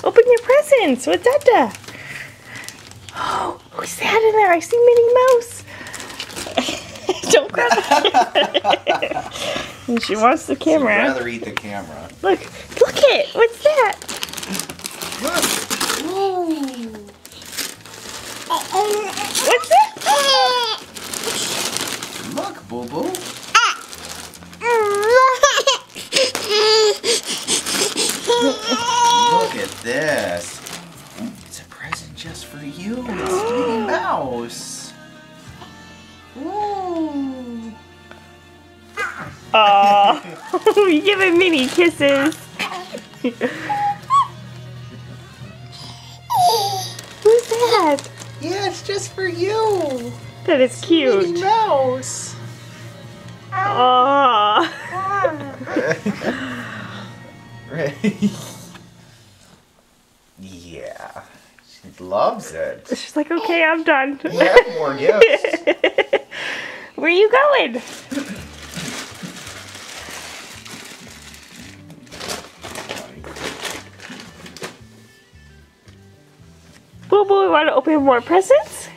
Open your presents with Dada. Oh, who's that in there? I see Minnie Mouse. Don't grab it. And she wants the camera. I'd rather eat the camera. Look it. What's that? Look. What's that? Look, Boo Boo. Look at this. It's a present just for you. It's Minnie Mouse. Ooh. Aw. You giving Minnie kisses. Who's that? Yeah, it's just for you. That is cute. Minnie Mouse. Aww. Yeah, she loves it. She's like, okay, I'm done. Yeah, more gifts. Where are you going? Boo Boo, want to open more presents?